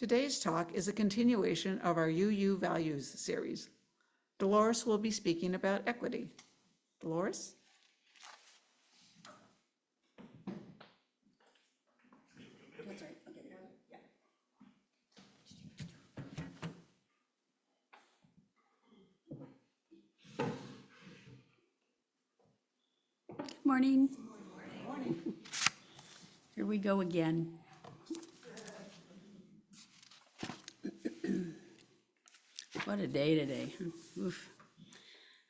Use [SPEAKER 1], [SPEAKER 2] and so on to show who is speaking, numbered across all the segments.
[SPEAKER 1] Today's talk is a continuation of our UU Values series. Dolores will be speaking about equity. Dolores?
[SPEAKER 2] That's right. Okay. Yeah. Good morning. Good morning. Here we go again. What a day today. Oof.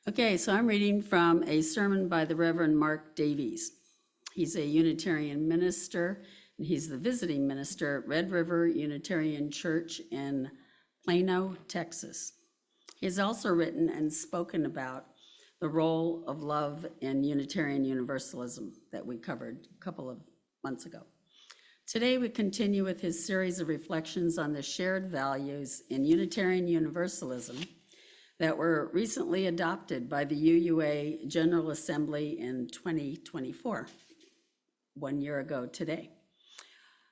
[SPEAKER 2] Okay, so I'm reading from a sermon by the Reverend Mark Davies. He's a Unitarian minister, and he's the visiting minister at Red River Unitarian Church in Plano, Texas. He has also written and spoken about the role of love in Unitarian Universalism that we covered a couple of months ago. Today we continue with his series of reflections on the shared values in Unitarian Universalism that were recently adopted by the UUA General Assembly in 2024, 1 year ago today.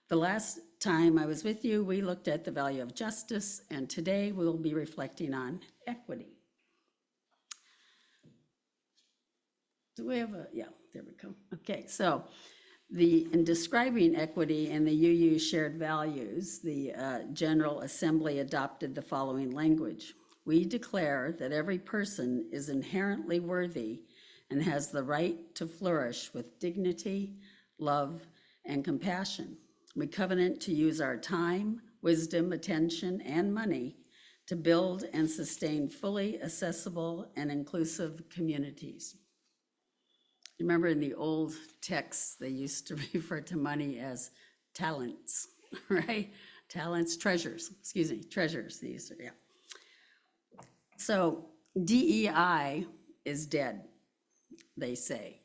[SPEAKER 2] The last time I was with you, we looked at the value of justice, and today we'll be reflecting on equity. Do we have yeah, there we go. Okay, so in describing equity and the UU shared values, the General Assembly adopted the following language. We declare that every person is inherently worthy and has the right to flourish with dignity, love, and compassion. We covenant to use our time, wisdom, attention, and money to build and sustain fully accessible and inclusive communities. Remember in the old texts, they used to refer to money as talents, right? Talents, treasures, treasures, these are, yeah. So DEI is dead, they say.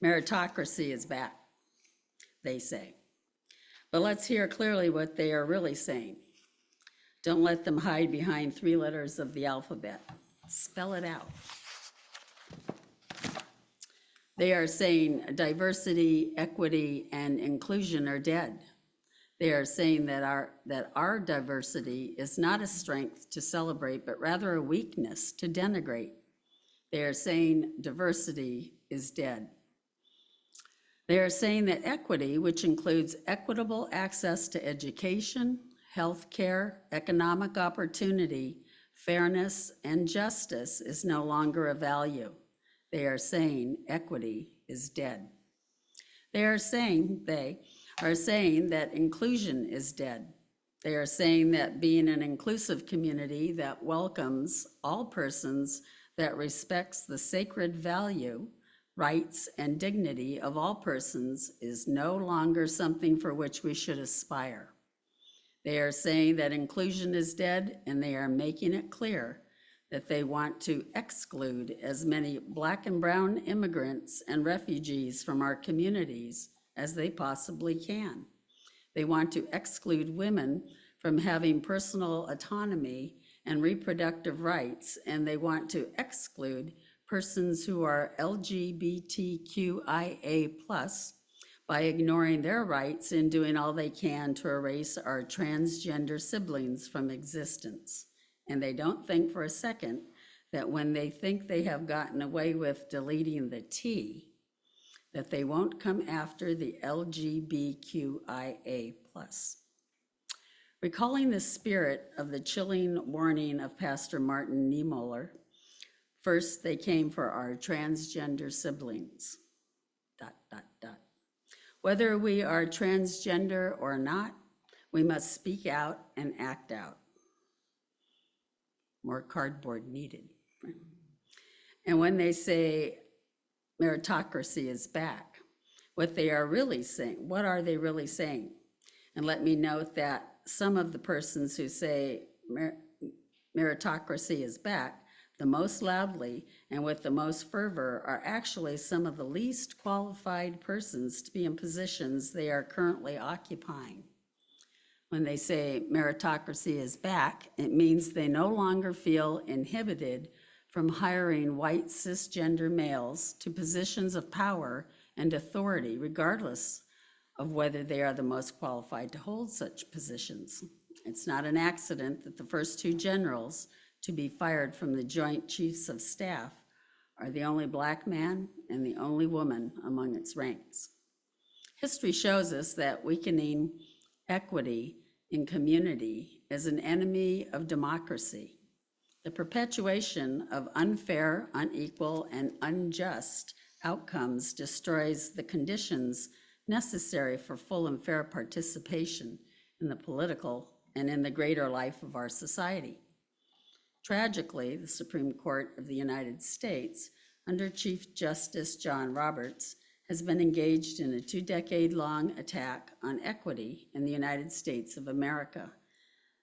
[SPEAKER 2] Meritocracy is back, they say. But let's hear clearly what they are really saying. Don't let them hide behind 3 letters of the alphabet. Spell it out. They are saying diversity, equity, and inclusion are dead. They are saying that our diversity is not a strength to celebrate, but rather a weakness to denigrate. They are saying diversity is dead. They are saying that equity, which includes equitable access to education, health care, economic opportunity, fairness, and justice, is no longer a value. They are saying equity is dead. They are saying that inclusion is dead. They are saying that being an inclusive community that welcomes all persons, that respects the sacred value, rights, and dignity of all persons is no longer something for which we should aspire. They are saying that inclusion is dead, and they are making it clear that they want to exclude as many Black and brown immigrants and refugees from our communities as they possibly can. They want to exclude women from having personal autonomy and reproductive rights, and they want to exclude persons who are LGBTQIA+ by ignoring their rights and doing all they can to erase our transgender siblings from existence. And they don't think for a second that when they think they have gotten away with deleting the T, that they won't come after the LGBTQIA+. Recalling the spirit of the chilling warning of Pastor Martin Niemöller, first they came for our transgender siblings, ... Whether we are transgender or not, we must speak out and act out. More cardboard needed. And when they say meritocracy is back, what are they really saying? And let me note that some of the persons who say meritocracy is back the most loudly and with the most fervor are actually some of the least qualified persons to be in positions they are currently occupying. When they say meritocracy is back, it means they no longer feel inhibited from hiring white cisgender males to positions of power and authority, regardless of whether they are the most qualified to hold such positions. It's not an accident that the first two generals to be fired from the Joint Chiefs of Staff are the only Black man and the only woman among its ranks. History shows us that weakening equity in community is an enemy of democracy. The perpetuation of unfair, unequal, and unjust outcomes destroys the conditions necessary for full and fair participation in the political and in the greater life of our society. Tragically, the Supreme Court of the United States, under Chief Justice John Roberts, has been engaged in a 2-decade-long attack on equity in the United States of America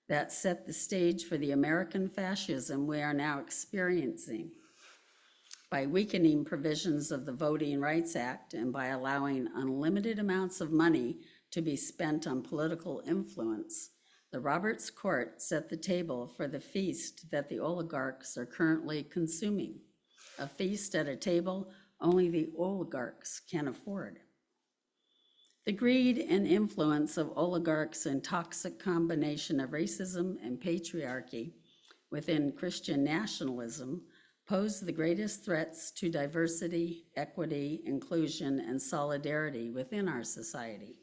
[SPEAKER 2] that set the stage for the American fascism we are now experiencing. By weakening provisions of the Voting Rights Act and by allowing unlimited amounts of money to be spent on political influence, the Roberts Court set the table for the feast that the oligarchs are currently consuming, a feast at a table only the oligarchs can afford. The greed and influence of oligarchs and toxic combination of racism and patriarchy within Christian nationalism pose the greatest threats to diversity, equity, inclusion, and solidarity within our society.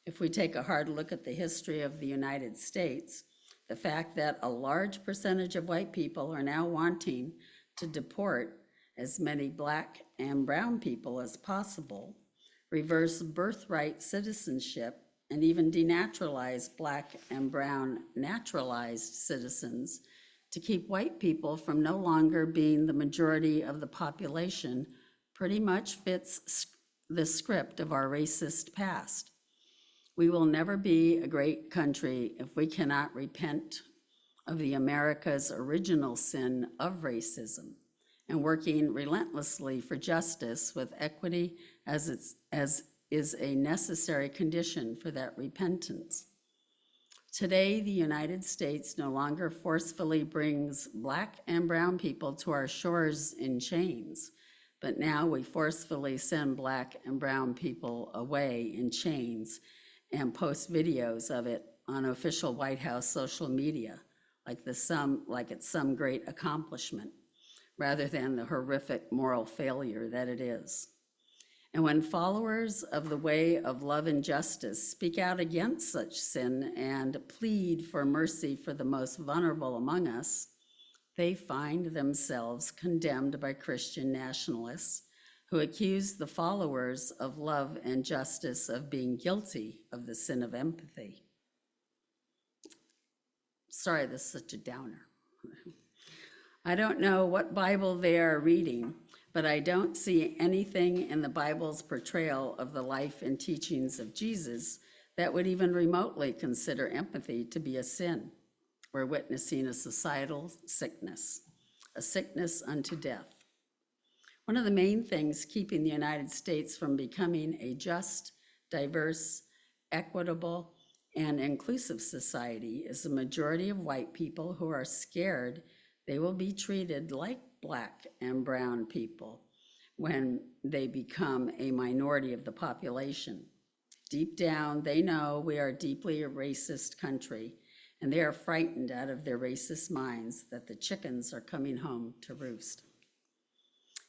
[SPEAKER 2] If we take a hard look at the history of the United States, the fact that a large percentage of white people are now wanting to deport as many Black and brown people as possible, reverse birthright citizenship, and even denaturalize Black and brown naturalized citizens to keep white people from no longer being the majority of the population pretty much fits the script of our racist past. We will never be a great country if we cannot repent of the America's original sin of racism and working relentlessly for justice with equity as is a necessary condition for that repentance. Today, the United States no longer forcefully brings Black and brown people to our shores in chains, but now we forcefully send Black and brown people away in chains and post videos of it on official White House social media, like it's some great accomplishment, rather than the horrific moral failure that it is. And when followers of the way of love and justice speak out against such sin and plead for mercy for the most vulnerable among us, they find themselves condemned by Christian nationalists who accuse the followers of love and justice of being guilty of the sin of empathy. Sorry, this is such a downer. I don't know what Bible they are reading, but I don't see anything in the Bible's portrayal of the life and teachings of Jesus that would even remotely consider empathy to be a sin. We're witnessing a societal sickness, a sickness unto death. One of the main things keeping the United States from becoming a just, diverse, equitable, and inclusive society is the majority of white people who are scared they will be treated like Black and brown people when they become a minority of the population. Deep down, they know we are a deeply racist country, and they are frightened out of their racist minds that the chickens are coming home to roost.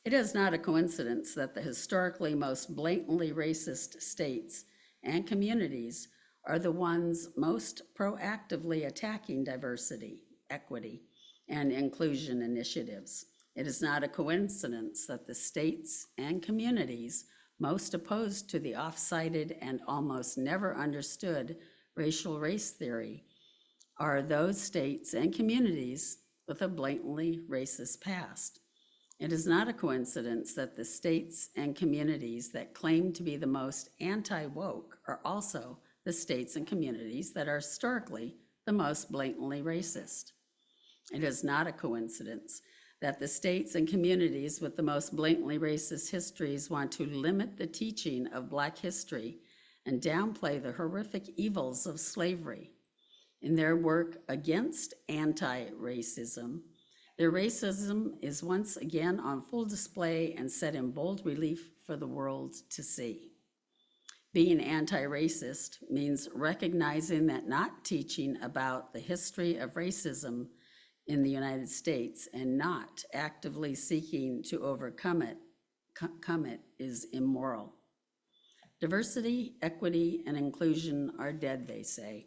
[SPEAKER 2] It is not a coincidence that the historically most blatantly racist states and communities are the ones most proactively attacking diversity, equity, and inclusion initiatives. It is not a coincidence that the states and communities most opposed to the oft-cited and almost never understood racial race theory are those states and communities with a blatantly racist past. It is not a coincidence that the states and communities that claim to be the most anti-woke are also the states and communities that are historically the most blatantly racist. It is not a coincidence that the states and communities with the most blatantly racist histories want to limit the teaching of Black history and downplay the horrific evils of slavery. In their work against anti-racism, their racism is once again on full display and set in bold relief for the world to see. Being anti-racist means recognizing that not teaching about the history of racism in the United States and not actively seeking to overcome it is immoral. Diversity, equity, and inclusion are dead, they say.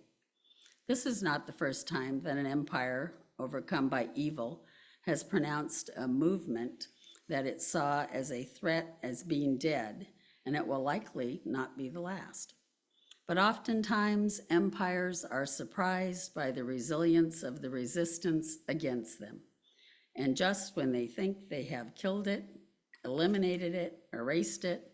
[SPEAKER 2] This is not the first time that an empire overcome by evil has pronounced a movement that it saw as a threat as being dead, and it will likely not be the last. But oftentimes, empires are surprised by the resilience of the resistance against them. And just when they think they have killed it, eliminated it, erased it,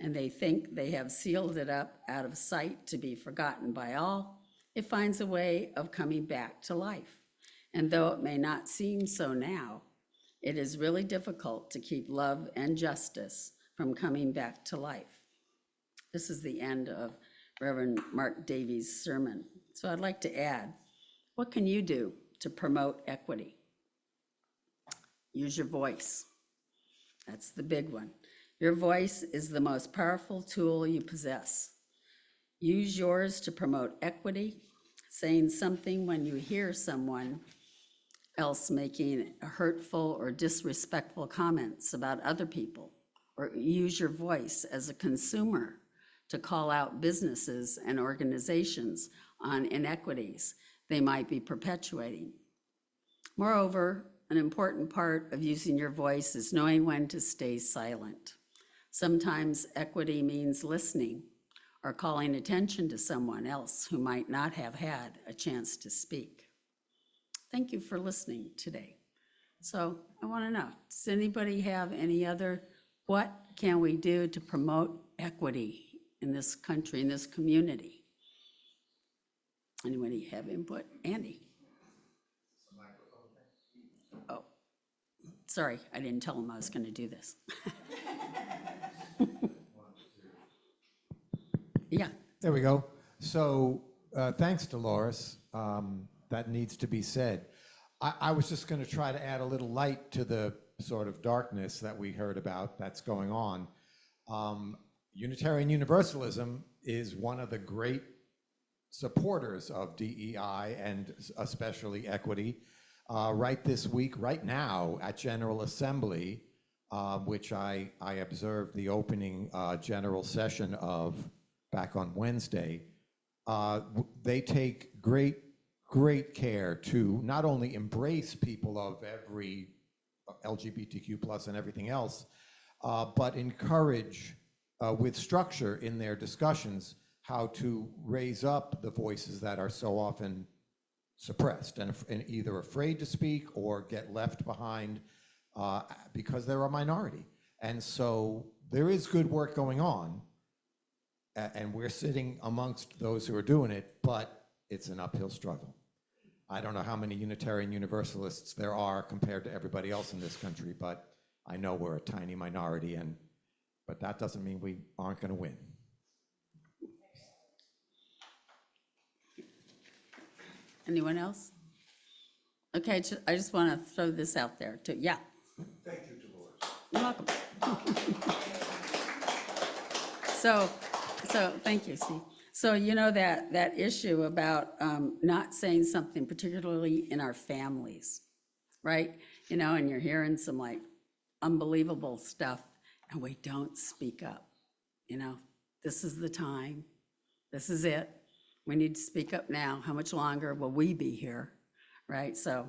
[SPEAKER 2] and they think they have sealed it up out of sight to be forgotten by all, it finds a way of coming back to life. And though it may not seem so now, it is really difficult to keep love and justice from coming back to life. This is the end of Reverend Mark Davies' sermon. So I'd like to add, what can you do to promote equity? Use your voice. That's the big one. Your voice is the most powerful tool you possess. Use yours to promote equity, saying something when you hear someone else making hurtful or disrespectful comments about other people, or use your voice as a consumer to call out businesses and organizations on inequities they might be perpetuating. Moreover, an important part of using your voice is knowing when to stay silent. Sometimes equity means listening or calling attention to someone else who might not have had a chance to speak. Thank you for listening today. So I want to know, does anybody have any other, what can we do to promote equity in this country, in this community? Anybody have input? Andy? Oh, sorry, I didn't tell him I was going to do this. Yeah.
[SPEAKER 3] There we go. So thanks, Dolores. That needs to be said. I was just going to try to add a little light to the sort of darkness that we heard about that's going on. Unitarian Universalism is one of the great supporters of DEI and especially equity. Right this week, right now at General Assembly, which I observed the opening general session of back on Wednesday, they take great care to not only embrace people of every LGBTQ plus and everything else, but encourage with structure in their discussions how to raise up the voices that are so often suppressed and either afraid to speak or get left behind because they're a minority. And so there is good work going on, and we're sitting amongst those who are doing it, but it's an uphill struggle. I don't know how many Unitarian Universalists there are compared to everybody else in this country, but I know we're a tiny minority, but that doesn't mean we aren't going to win.
[SPEAKER 2] Anyone else? Okay, I just want to throw this out there too. Yeah.
[SPEAKER 4] Thank you, Dolores.
[SPEAKER 2] You're welcome. So thank you, Steve. So you know that issue about not saying something, particularly in our families, right? You know, and you're hearing some like unbelievable stuff, and we don't speak up. You know, this is the time. This is it. We need to speak up now. How much longer will we be here, right? So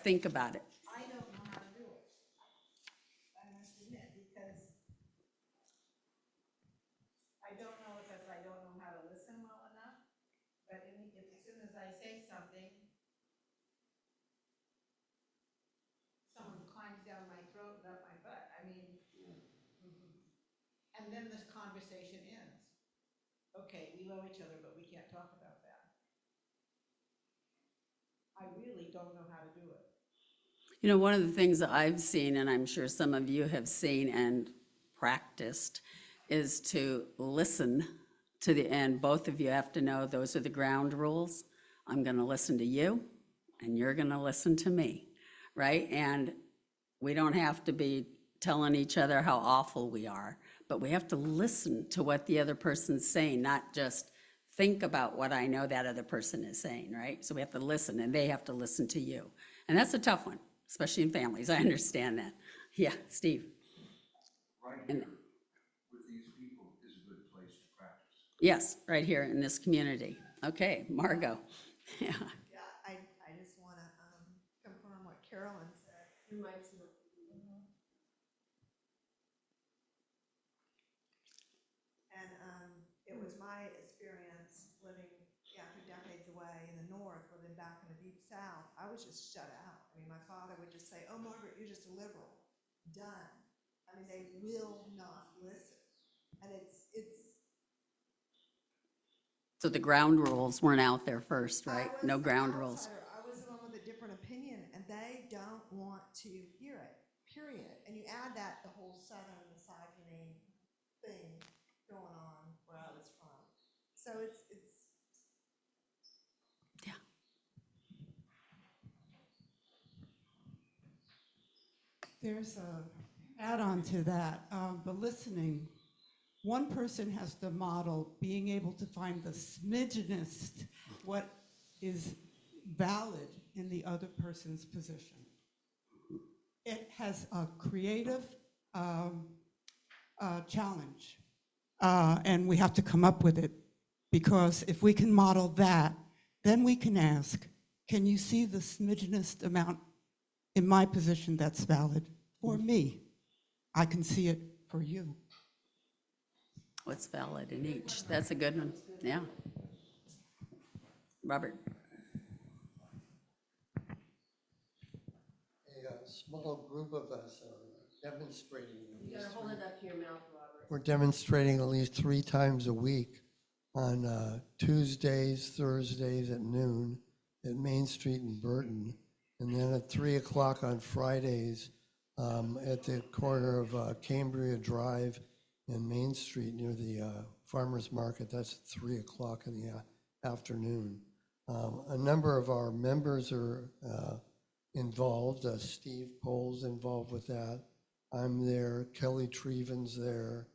[SPEAKER 2] think about it.
[SPEAKER 5] I don't know how to do it. I must admit, because I don't know if it's, I don't know how to listen well enough, but if as soon as I say something, someone climbs down my throat and up my butt. I mean, and then this conversation ends. Okay, we love each other, but we can't talk about that. I really don't know how to do it.
[SPEAKER 2] You know, one of the things that I've seen, and I'm sure some of you have seen and practiced, is to listen to the end. Both of you have to know those are the ground rules. I'm going to listen to you, and you're going to listen to me, right? And we don't have to be telling each other how awful we are, but we have to listen to what the other person's saying, not just think about what I know that other person is saying, right? So we have to listen, and they have to listen to you. And that's a tough one, especially in families. I understand that. Yeah, Steve?
[SPEAKER 4] Right
[SPEAKER 2] And-
[SPEAKER 4] here with these people is a good place to practice.
[SPEAKER 2] Yes, right here in this community. Okay, Margot. Yeah.
[SPEAKER 6] Yeah, I just want to confirm what Carolyn said. And it was my experience living after decades away in the north, living back in the deep south. I was just shut out. I mean, my father would just say, "Oh, Margaret, you're just a liberal." Done. I mean, they will not listen, and it's.
[SPEAKER 2] So the ground rules weren't out there first,
[SPEAKER 6] I
[SPEAKER 2] right?
[SPEAKER 6] was
[SPEAKER 2] No
[SPEAKER 6] an
[SPEAKER 2] ground rules.
[SPEAKER 6] outsider. I was the one with a different opinion, and they don't want to hear it. Period. And you add that the whole Southern misogyny thing going on where I was from. So it's
[SPEAKER 2] Yeah.
[SPEAKER 7] There's a add-on to that, the listening. One person has to model being able to find the smidgenest, what is valid in the other person's position. It has a creative challenge, and we have to come up with it, because if we can model that, then we can ask, can you see the smidgenest amount in my position that's valid for me? I can see it for you.
[SPEAKER 2] What's valid in each? That's a good one. Yeah. Robert?
[SPEAKER 8] A small group of us are demonstrating.
[SPEAKER 9] You gotta hold it up to your mouth, Robert.
[SPEAKER 8] We're demonstrating at least 3 times a week on Tuesdays, Thursdays at noon at Main Street in Burton, and then at 3 o'clock on Fridays at the corner of Cambria Drive and Main Street near the farmer's market. That's at 3 o'clock in the afternoon. A number of our members are involved. Steve Pohl's involved with that. I'm there. Kelly Treven's there.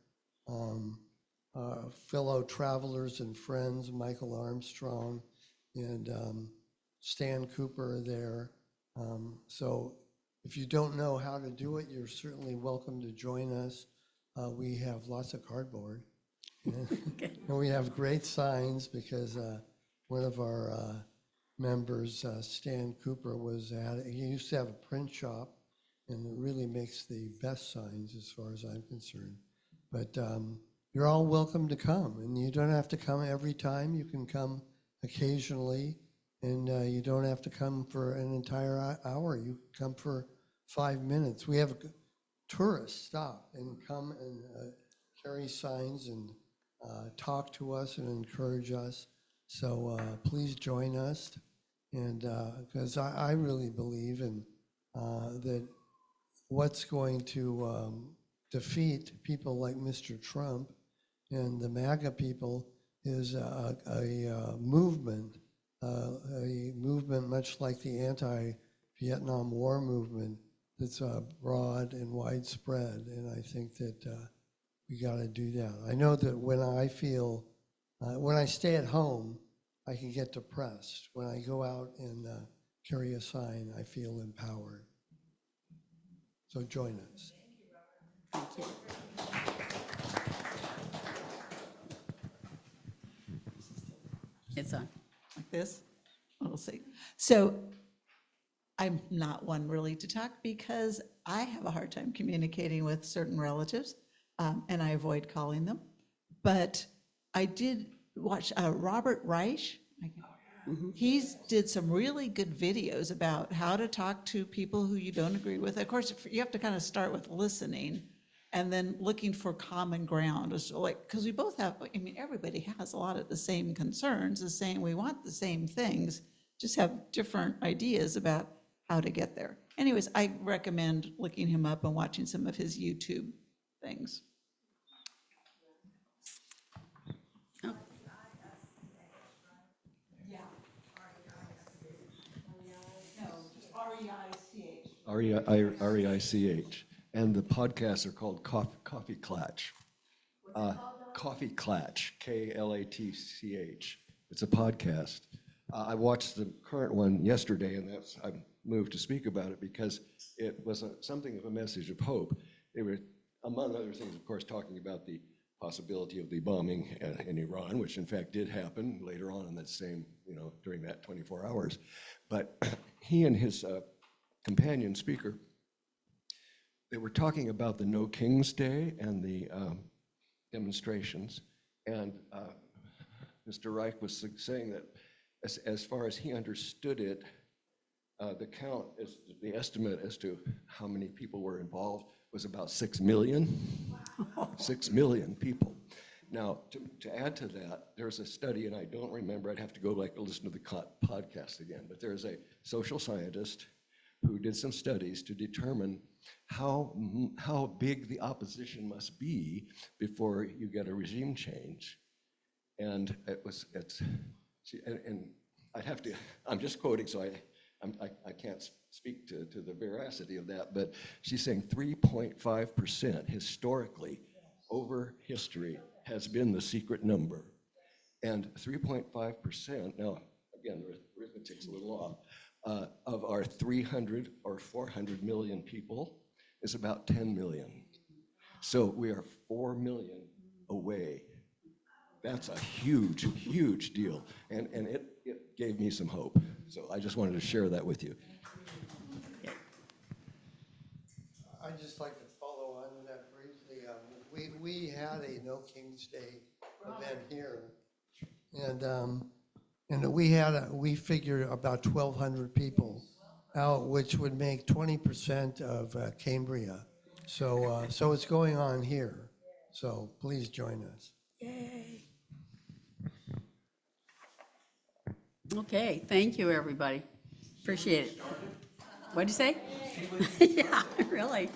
[SPEAKER 8] Fellow travelers and friends, Michael Armstrong and Stan Cooper are there. So if you don't know how to do it, you're certainly welcome to join us. We have lots of cardboard. And we have great signs because one of our members, Stan Cooper, he used to have a print shop, and it really makes the best signs as far as I'm concerned. But you're all welcome to come, and you don't have to come every time. You can come occasionally, and you don't have to come for an entire hour. You can come for 5 minutes. We have tourists stop and come and carry signs and talk to us and encourage us. So please join us, and because I really believe in that what's going to defeat people like Mr. Trump and the MAGA people is a movement much like the anti-Vietnam War movement that's broad and widespread, and I think that we got to do that. I know that when I stay at home, I can get depressed. When I go out and carry a sign, I feel empowered. So join us.
[SPEAKER 2] Thank you. It's on.
[SPEAKER 1] Like this. We'll see. So I'm not one really to talk because I have a hard time communicating with certain relatives, and I avoid calling them. But I did watch Robert Reich. He did some really good videos about how to talk to people who you don't agree with. Of course, you have to kind of start with listening and then looking for common ground. Because we both have, I mean, everybody has a lot of the same concerns, the same, we want the same things, just have different ideas about how to get there. Anyways, I recommend looking him up and watching some of his YouTube things.
[SPEAKER 2] Oh,
[SPEAKER 1] Yeah. No, just REICH.
[SPEAKER 4] REICH. And the podcasts are called Coffee Clatch.
[SPEAKER 10] Coffee Klatch, Klatch. It's a podcast. I watched the current one yesterday, and I'm moved to speak about it because it was something of a message of hope. They were, among other things, of course, talking about the possibility of the bombing in Iran, which in fact did happen later on in that same, during that 24 hours. But he and his companion speaker, they were talking about the No King's Day and the demonstrations. And Mr. Reich was saying that as far as he understood it, the estimate as to how many people were involved was about 6 million. 6 million people. Now, to add to that, there's a study, and I don't remember, I'd have to go listen to the podcast again, but there's a social scientist who did some studies to determine how big the opposition must be before you get a regime change. And and I'd have to, I'm just quoting, so I can't speak to the veracity of that, but she's saying 3.5% historically over history has been the secret number. And 3.5%, now, again, the arithmetic's a little off, of our 300 or 400 million people is about 10 million. So we are 4 million away. That's a huge, huge deal. And it gave me some hope. So I just wanted to share that with you.
[SPEAKER 8] I'd just like to follow on to that briefly. We had a No King's Day event here, and we figured about 1,200 people out, which would make 20% of Cambria. So it's going on here. So please join us.
[SPEAKER 2] Yay. Okay, thank you, everybody. Appreciate it. What'd you say? Yeah, really.